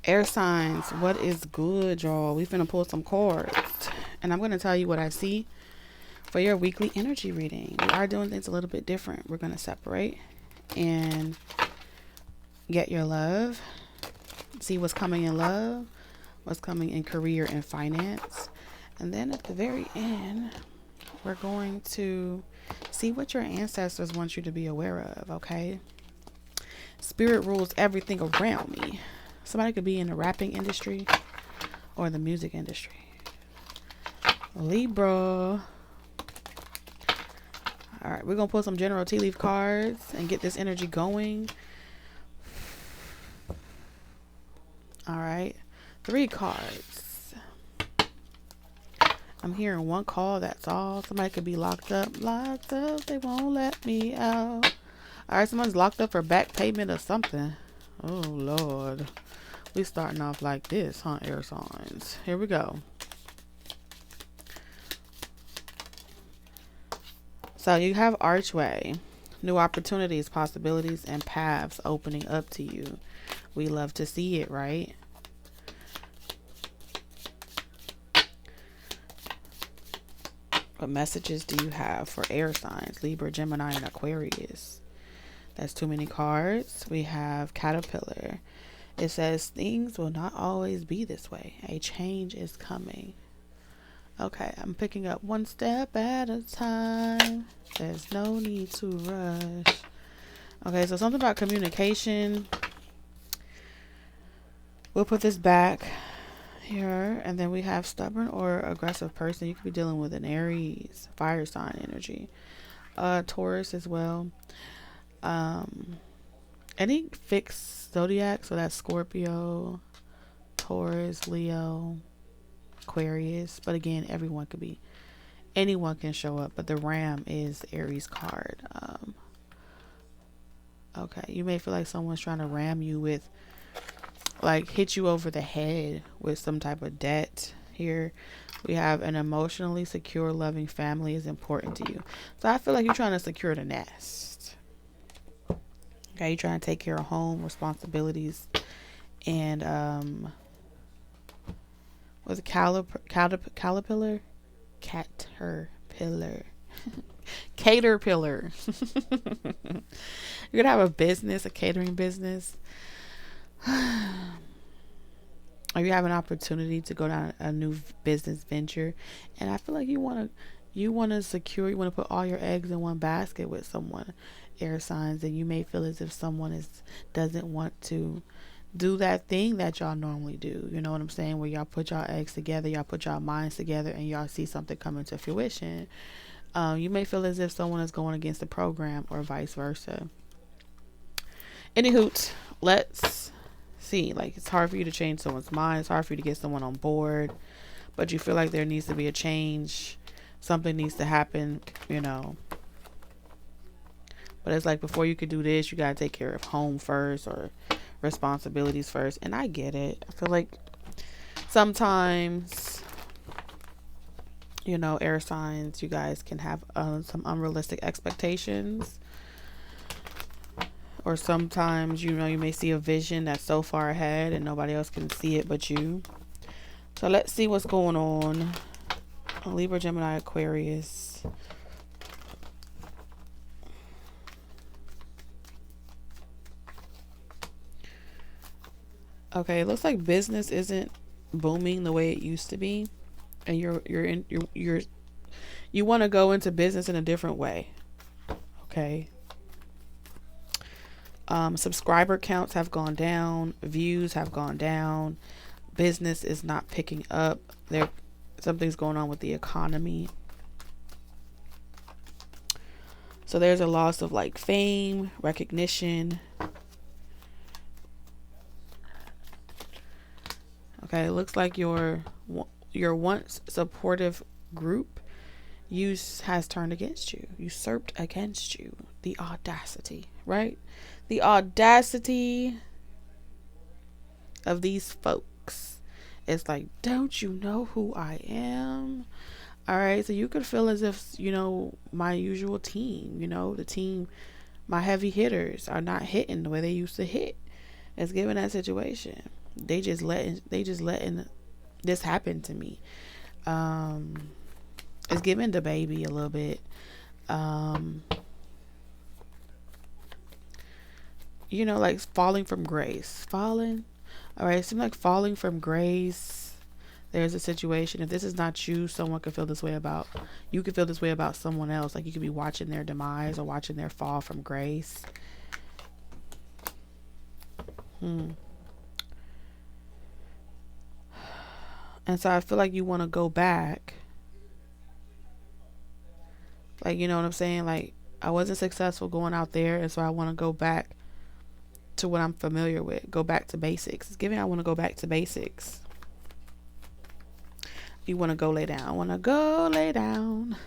Air signs, what is good, y'all? We finna pull some cards. And I'm gonna tell you what I see for your weekly energy reading. We are doing things a little bit different. We're gonna separate and get your love. See what's coming in love, what's coming in career and finance. And then at the very end, we're going to see what your ancestors want you to be aware of, okay? Spirit rules everything around me. Somebody could be in the rapping industry or the music industry. Libra. All right, we're going to pull some general tea leaf cards and get this energy going. All right, 3 cards. I'm hearing 1 call, that's all. Somebody could be locked up, they won't let me out. All right, someone's locked up for back payment or something. Oh, Lord. We starting off like this, huh, air signs? Here we go. So you have archway, new opportunities, possibilities, and paths opening up to you. We love to see it, right? What messages do you have for air signs? Libra, Gemini, and Aquarius. That's too many cards. We have Caterpillar. It says things will not always be this way. A change is coming. Okay, I'm picking up 1 step at a time. There's no need to rush. Okay, so something about communication. We'll put this back here. And then we have stubborn or aggressive person. You could be dealing with an Aries, fire sign energy. Taurus as well. Any fixed zodiac, so that's Scorpio, Taurus, Leo, Aquarius. But again, anyone can show up, but the ram is Aries card. Okay, you may feel like someone's trying to ram you with, like, hit you over the head with some type of debt. Here we have an emotionally secure, loving family is important to you. So I feel like you're trying to secure the nest. Okay, you're trying to take care of home responsibilities. And was it caterpillar? Caterpillar. You're gonna have a business, a catering business. Or you have an opportunity to go down a new business venture. And I feel like you want to put all your eggs in one basket with someone, air signs. And you may feel as if someone doesn't want to do that thing that y'all normally do. You know what I'm saying? Where y'all put y'all eggs together, y'all put y'all minds together, and y'all see something coming to fruition. You may feel as if someone is going against the program or vice versa. Anywho, let's see. Like, it's hard for you to change someone's mind. It's hard for you to get someone on board. But you feel like there needs to be a change. Something needs to happen, you know. But it's like, before you could do this, you got to take care of home first or responsibilities first. And I get it. I feel like sometimes, you know, air signs, you guys can have some unrealistic expectations. Or sometimes, you know, you may see a vision that's so far ahead and nobody else can see it but you. So let's see what's going on. Libra, Gemini, Aquarius. Okay, it looks like business isn't booming the way it used to be, and you want to go into business in a different way. Okay. Subscriber counts have gone down, views have gone down, business is not picking up. Something's going on with the economy. So there's a loss of, like, fame, recognition. Okay, it looks like your once supportive group has turned against you, usurped against you. The audacity, right? The audacity of these folks. It's like, don't you know who I am? All right, so you could feel as if, you know, my usual team, you know, the team, my heavy hitters are not hitting the way they used to hit. It's given that situation. They just letting this happen to me. It's giving the baby a little bit. Like falling from grace. Falling. All right, it seems like falling from grace. There's a situation. If this is not you, someone could feel this way about you. Could feel this way about someone else. Like you could be watching their demise or watching their fall from grace. And so I feel like you want to go back. Like, you know what I'm saying? Like, I wasn't successful going out there, and so I want to go back to what I'm familiar with. Go back to basics. It's giving I want to go back to basics. You want to go lay down. I want to go lay down.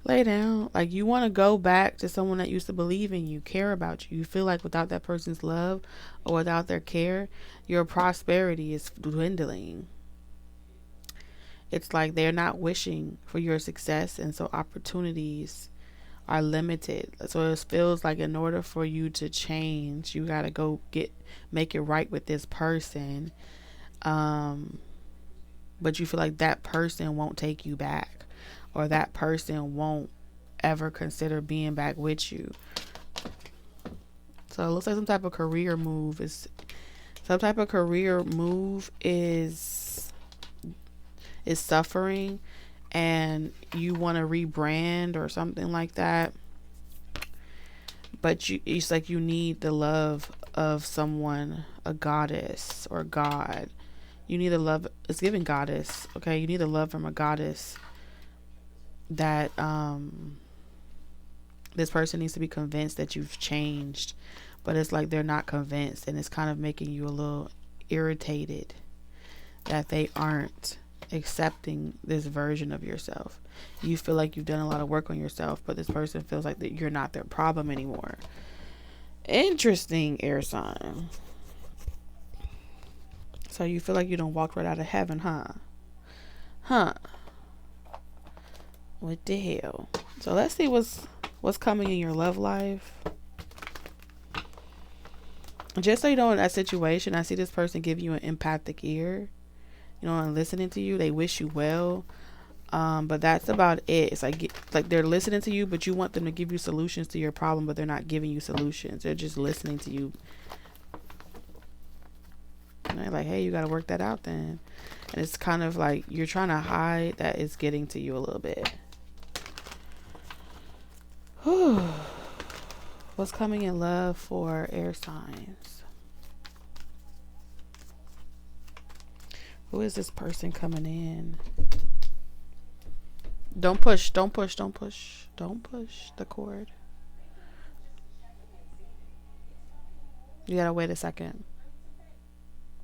Lay down. Like, you want to go back to someone that used to believe in you, care about you. You feel like without that person's love or without their care, your prosperity is dwindling. It's like they're not wishing for your success, and so opportunities are limited. So it feels like in order for you to change, you got to go make it right with this person. But you feel like that person won't take you back, or that person won't ever consider being back with you. So it looks like some type of career move is suffering, and you want to rebrand or something like that. But it's like you need the love of someone, a goddess or God. You need the love. It's giving goddess. Okay, you need the love from a goddess. That this person needs to be convinced that you've changed, but it's like they're not convinced, and it's kind of making you a little irritated that they aren't accepting this version of yourself. You feel like you've done a lot of work on yourself, but this person feels like that you're not their problem anymore. Interesting, air sign. So you feel like you don't walk right out of heaven, huh? What the hell? So let's see what's coming in your love life. Just so you know, in that situation, I see this person give you an empathic ear, and listening to you. They wish you well, but that's about it. It's like they're listening to you, but you want them to give you solutions to your problem, but they're not giving you solutions. They're just listening to you. And they're like, hey, you got to work that out then. And it's kind of like you're trying to hide that it's getting to you a little bit. What's coming in love for air signs? Who is this person coming in? Don't push the cord. You gotta wait a second.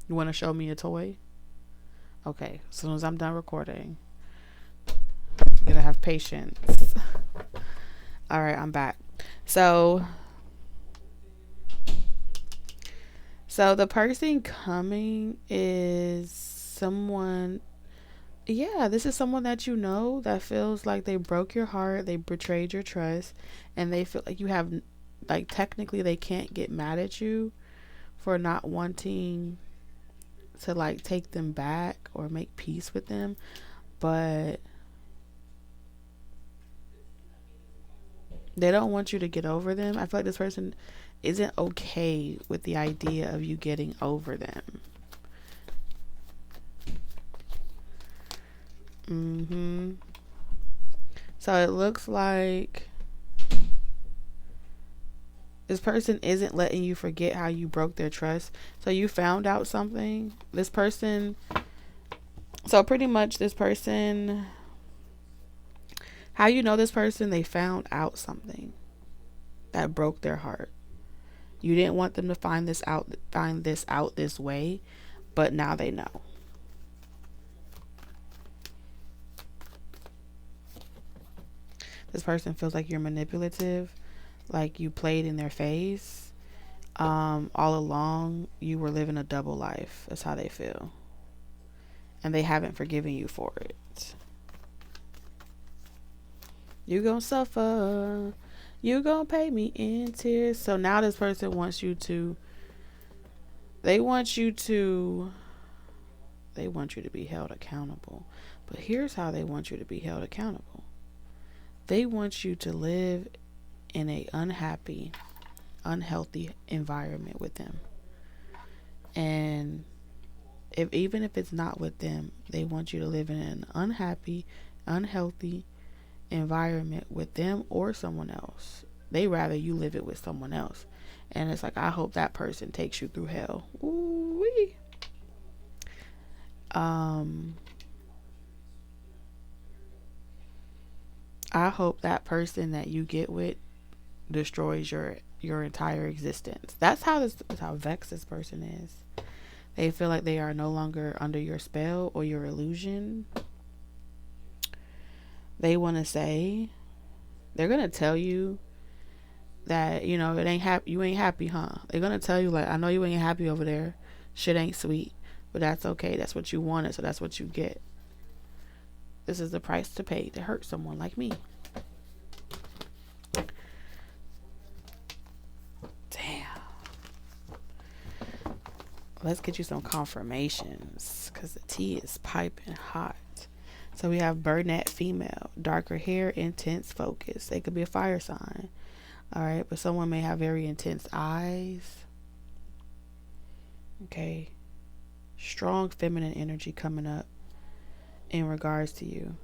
You want to show me a toy? Okay, as soon as I'm done recording. You gotta have patience. All right, I'm back. So the person coming is someone. Yeah, this is someone that you know that feels like they broke your heart, they betrayed your trust, and they feel like you have, like, technically they can't get mad at you for not wanting to, like, take them back or make peace with them, but they don't want you to get over them. I feel like this person isn't okay with the idea of you getting over them. So it looks like this person isn't letting you forget how you broke their trust. So you found out something. This person, so pretty much this person, how you know this person, they found out something that broke their heart. You didn't want them to find this out this way, but now they know. This person feels like you're manipulative, like you played in their face. All along, you were living a double life. That's how they feel. And they haven't forgiven you for it. You gonna suffer. You gonna pay me in tears. So now this person wants you to They want you to be held accountable. But here's how they want you to be held accountable. They want you to live in a unhappy, unhealthy environment with them. And even if it's not with them, they want you to live in an unhappy, unhealthy environment with them or someone else. They rather you live it with someone else. And it's like, I hope that person takes you through hell. Ooh-wee. I hope that person that you get with destroys your entire existence. That's how vexed this person is. They feel like they are no longer under your spell or your illusion. They want to say, they're going to tell you that, you know, you ain't happy, huh? They're going to tell you, like, I know you ain't happy over there. Shit ain't sweet, but that's okay. That's what you wanted, so that's what you get. This is the price to pay to hurt someone like me. Damn. Let's get you some confirmations, because the tea is piping hot. So we have brunette female, darker hair, intense focus. They could be a fire sign. All right, but someone may have very intense eyes. Okay. Strong feminine energy coming up in regards to you.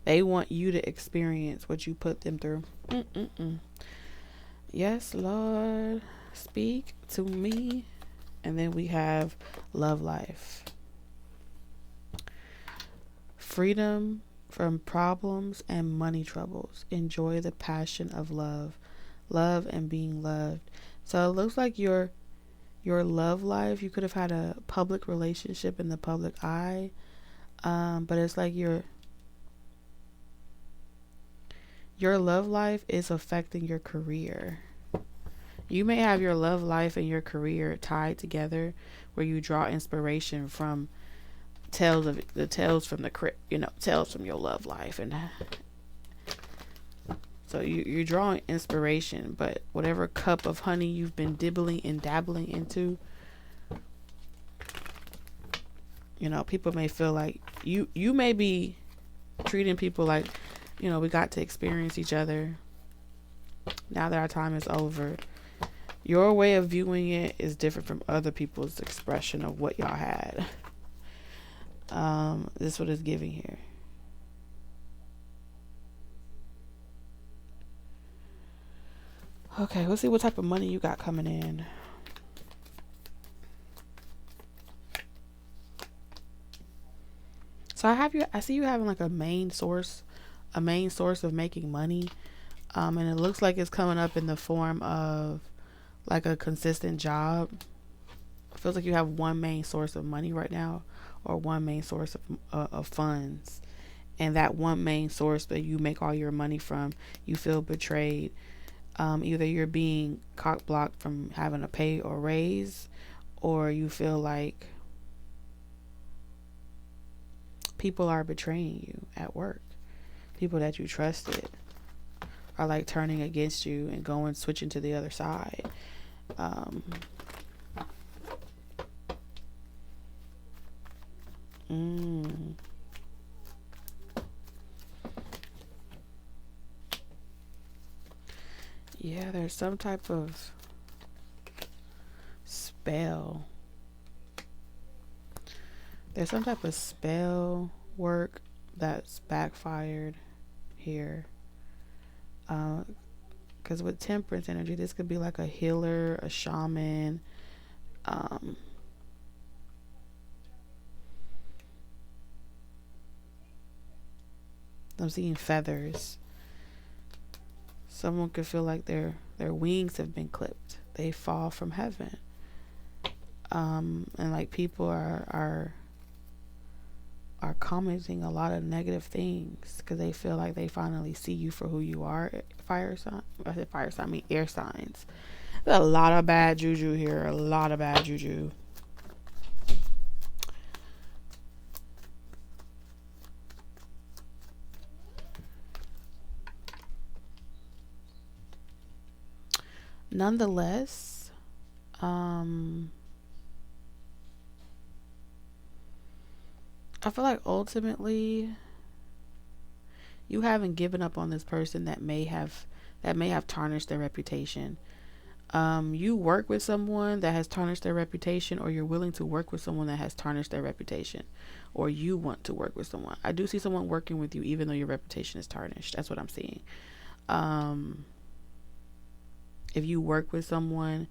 They want you to experience what you put them through. Yes, Lord, speak to me. And then we have love life. Freedom from problems and money troubles. Enjoy the passion of love. Love and being loved. So it looks like your love life, you could have had a public relationship in the public eye. But it's like your love life is affecting your career. You may have your love life and your career tied together, where you draw inspiration from tales from the crypt, tales from your love life. And so you're drawing inspiration, but whatever cup of honey you've been dibbling and dabbling into, people may feel like you may be treating people like, we got to experience each other. Now that our time is over, your way of viewing it is different from other people's expression of what y'all had. This is what it's giving here. Okay, let's see what type of money you got coming in. So I see you having like a main source of making money. And it looks like it's coming up in the form of like a consistent job. It feels like you have one main source of money right now, or one main source of funds. And that one main source that you make all your money from, you feel betrayed. Either you're being cock blocked from having a pay or raise, or you feel like people are betraying you at work. People that you trusted are like turning against you and switching to the other side. Yeah, there's some type of spell. There's some type of spell work that's backfired here. Because with temperance energy, this could be like a healer, a shaman. I'm seeing feathers. Someone could feel like their wings have been clipped. They fall from heaven. And like people are commenting a lot of negative things because they feel like they finally see you for who you are. Fire sign. I said fire sign. I mean air signs. There's a lot of bad juju here. A lot of bad juju. Nonetheless, I feel like ultimately you haven't given up on this person that may have tarnished their reputation. You work with someone that has tarnished their reputation, or you're willing to work with someone that has tarnished their reputation, or you want to work with someone. I do see someone working with you even though your reputation is tarnished. That's what I'm seeing. If you work with someone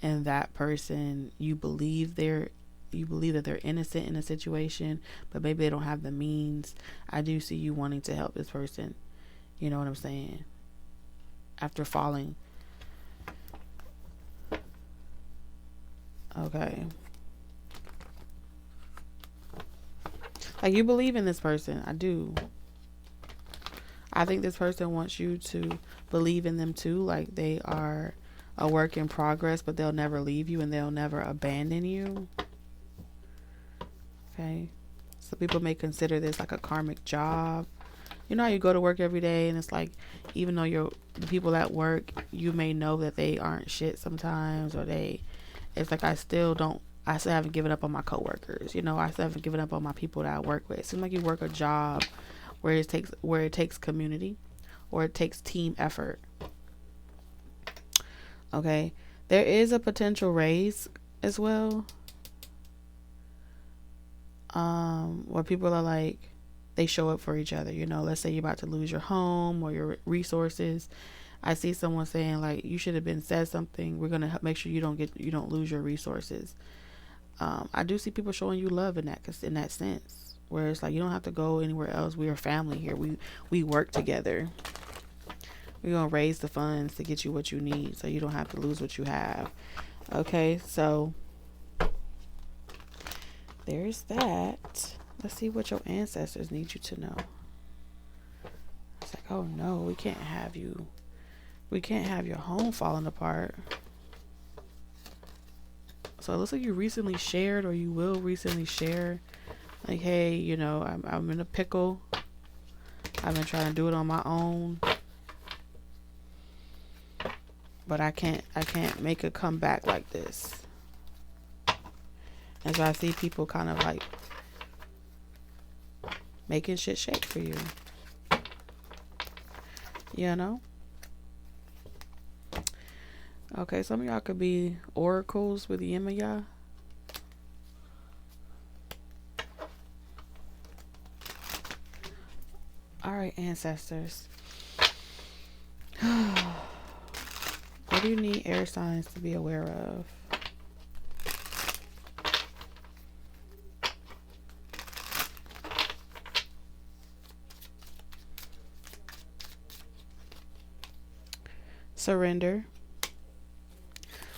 and that person, you believe that they're innocent in a situation, but maybe they don't have the means, I do see you wanting to help this person. You know what I'm saying? After falling. Okay. Like, you believe in this person. I do. I think this person wants you to believe in them too. Like, they are a work in progress, but they'll never leave you and they'll never abandon you. Okay. So people may consider this like a karmic job. You know how you go to work every day and it's like, even though the people at work, you may know that they aren't shit sometimes, or it's like, I still haven't given up on my coworkers. You know, I still haven't given up on my people that I work with. It seems like you work a job where it takes community, or it takes team effort. Okay. There is a potential raise as well. Where people are like, they show up for each other. You know, let's say you're about to lose your home or your resources. I see someone saying like, you should have said something. We're gonna make sure you don't lose your resources. I do see people showing you love in that sense, where it's like, you don't have to go anywhere else. We are family here. We work together. We're gonna raise the funds to get you what you need, so you don't have to lose what you have. Okay, so there's that. Let's see what your ancestors need you to know. It's like, oh no, we can't have your home falling apart. So it looks like you recently shared, or you will recently share, like, hey, you know, I'm in a pickle. I've been trying to do it on my own, but I can't make a comeback like this. And so I see people kind of like making shit shake for you. You know? Okay, some of y'all could be oracles with the Imma y'all. Alright, ancestors. What do you need air signs to be aware of? Surrender.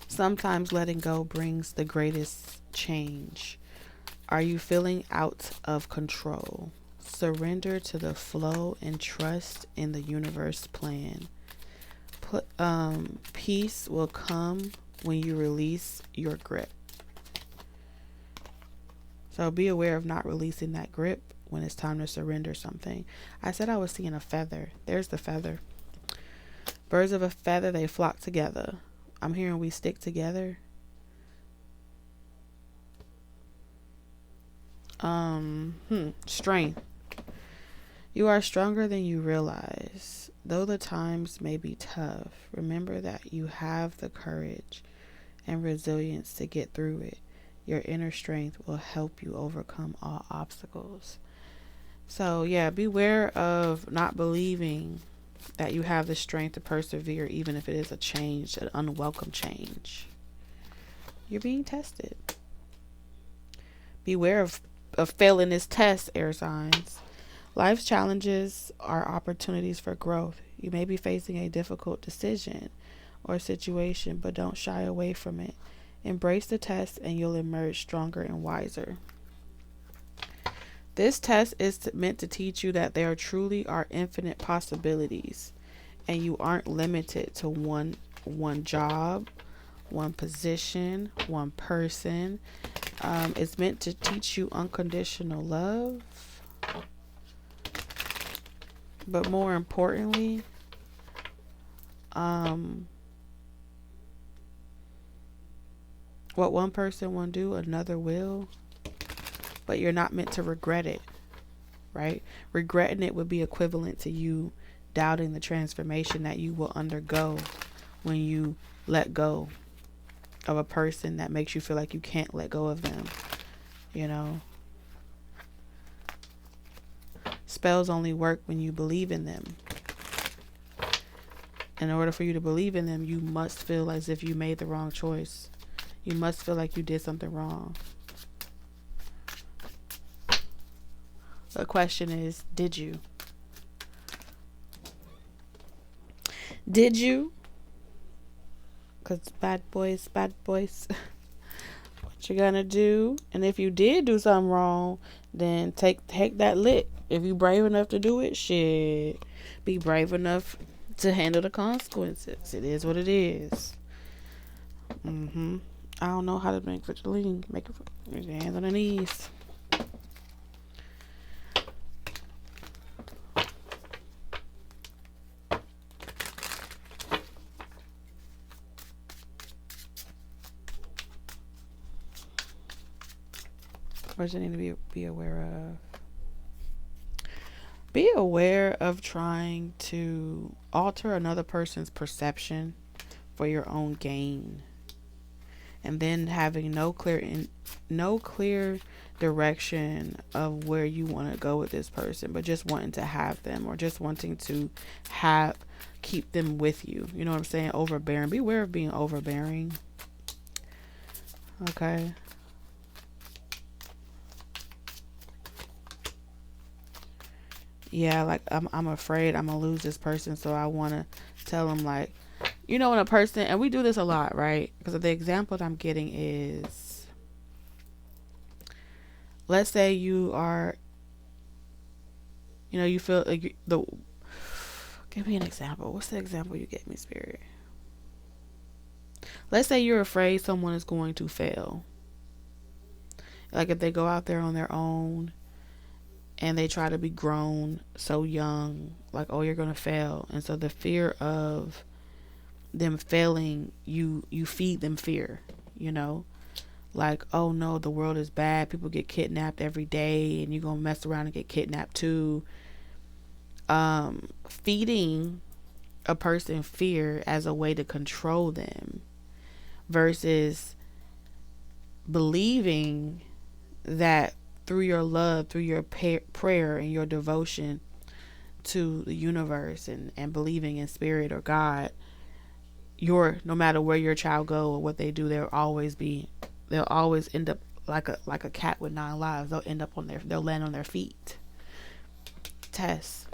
Sometimes letting go brings the greatest change. Are you feeling out of control? Surrender to the flow and trust in the universe plan. Peace will come when you release your grip. So be aware of not releasing that grip when it's time to surrender something. I said I was seeing a feather. There's the feather. Birds of a feather, they flock together. I'm hearing we stick together. Strength. You are stronger than you realize. Though the times may be tough, remember that you have the courage and resilience to get through it. Your inner strength will help you overcome all obstacles. So yeah, beware of not believing that you have the strength to persevere, even if it is a change, an unwelcome change. You're being tested. Beware of failing this test, air signs. Life's challenges are opportunities for growth. You may be facing a difficult decision or situation, but don't shy away from it. Embrace the test and you'll emerge stronger and wiser. This test is meant to teach you that there truly are infinite possibilities, and you aren't limited to one job, one position, one person. It's meant to teach you unconditional love, but more importantly, What one person will do, another will, but you're not meant to regret it, right? Regretting it would be equivalent to you doubting the transformation that you will undergo when you let go of a person that makes you feel like you can't let go of them, you know? Spells only work when you believe in them. In order for you to believe in them, you must feel as if you made the wrong choice. You must feel like you did something wrong. The question is, did you? Did you? Because bad boys. What you gonna do? And if you did do something wrong, then take that lick. If you brave enough to do it, shit, be brave enough to handle the consequences. It is what it is. I don't know how to make such a lean. Make it with your hands on the knees. What you need to be aware of? Be aware of trying to alter another person's perception for your own gain, and then having no clear direction of where you want to go with this person, but just wanting to have them, or just wanting to keep them with you. You know what I'm saying? Overbearing. Beware of being overbearing. Okay. Yeah, like I'm afraid I'm gonna lose this person, so I want to tell them, like, you know, when a person, and we do this a lot, right? Because the example that I'm getting is, let's say you are, you know, you feel like give me an example. What's the example you get me, Spirit? Let's say you're afraid someone is going to fail. Like if they go out there on their own and they try to be grown so young, like, oh, you're going to fail. And so the fear of them failing, you feed them fear, you know, like, oh no, the world is bad. People get kidnapped every day and you're going to mess around and get kidnapped too. Feeding a person fear as a way to control them versus believing that through your love, through your prayer and your devotion to the universe and believing in spirit or God, no matter where your child go or what they do, they'll always end up like a cat with 9 lives. They'll land on their feet. Test.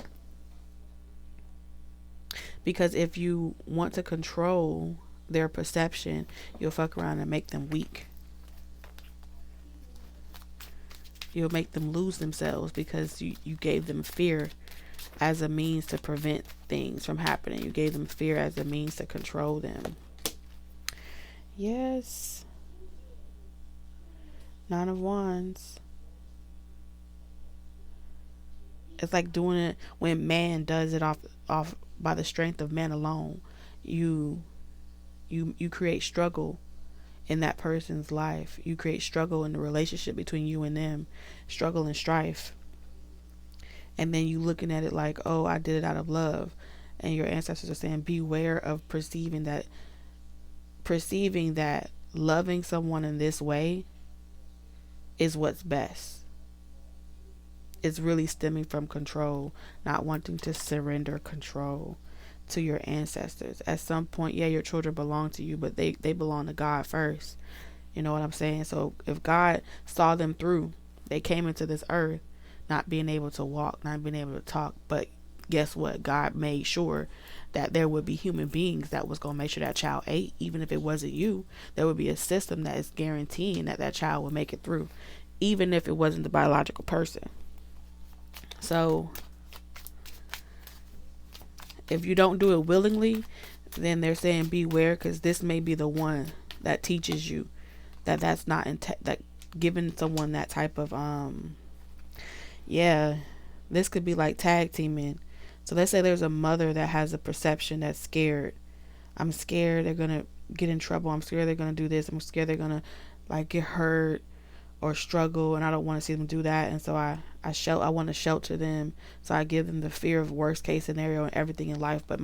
Because if you want to control their perception, you'll fuck around and make them weak. You'll make them lose themselves because you gave them fear as a means to prevent things from happening. You gave them fear as a means to control them. Yes. 9 of Wands. It's like doing it when man does it off by the strength of man alone. You create struggle in that person's life. You create struggle in the relationship between you and them, struggle and strife. And then you looking at it like, oh, I did it out of love. And your ancestors are saying, beware of perceiving that loving someone in this way is what's best. It's really stemming from control, not wanting to surrender control to your ancestors. At some point, yeah, your children belong to you, but they belong to God first. You know what I'm saying? So if God saw them through, they came into this earth not being able to walk, not being able to talk, but guess what? God made sure that there would be human beings that was going to make sure that child ate. Even if it wasn't you, there would be a system that is guaranteeing that child would make it through, even if it wasn't the biological person. So if you don't do it willingly, then they're saying beware, because this may be the one that teaches you that's not that giving someone that type of this could be like tag teaming. So let's say there's a mother that has a perception that's scared. I'm scared they're gonna get in trouble. I'm scared they're going to do this. I'm scared they're going to like get hurt or struggle, and I don't want to see them do that. And so I want to shelter them. So I give them the fear of worst case scenario and everything in life. But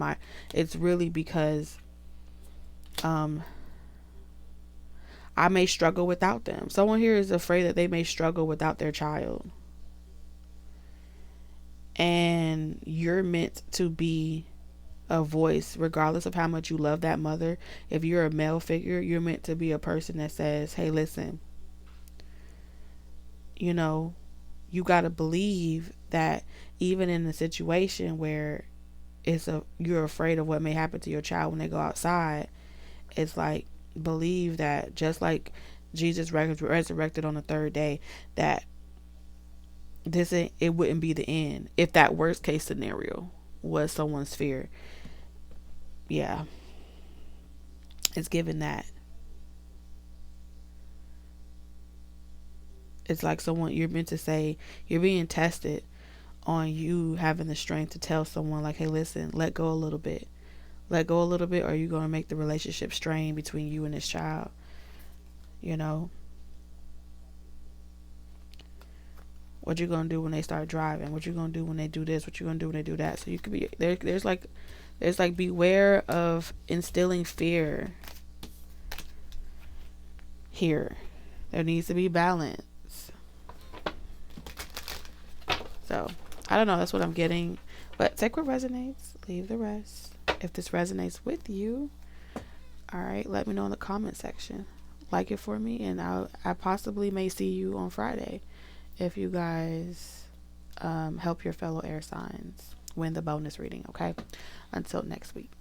it's really because I may struggle without them. Someone here is afraid that they may struggle without their child. And you're meant to be a voice, regardless of how much you love that mother. If you're a male figure, you're meant to be a person that says, hey, listen, you know, you got to believe that even in a situation where you're afraid of what may happen to your child when they go outside, it's like, believe that just like Jesus resurrected on the third day, that it wouldn't be the end if that worst case scenario was someone's fear. Yeah, it's given that. It's like someone, you're meant to say, you're being tested on you having the strength to tell someone like, hey, listen, let go a little bit. Let go a little bit, or you're going to make the relationship strain between you and this child. You know, what you going to do when they start driving? What you going to do when they do this? What you going to do when they do that? So you could be there. There's like beware of instilling fear here. There needs to be balance. So I don't know. That's what I'm getting. But take what resonates. Leave the rest. If this resonates with you, all right, let me know in the comment section. Like it for me, and I possibly may see you on Friday if you guys help your fellow air signs win the bonus reading. Okay, until next week.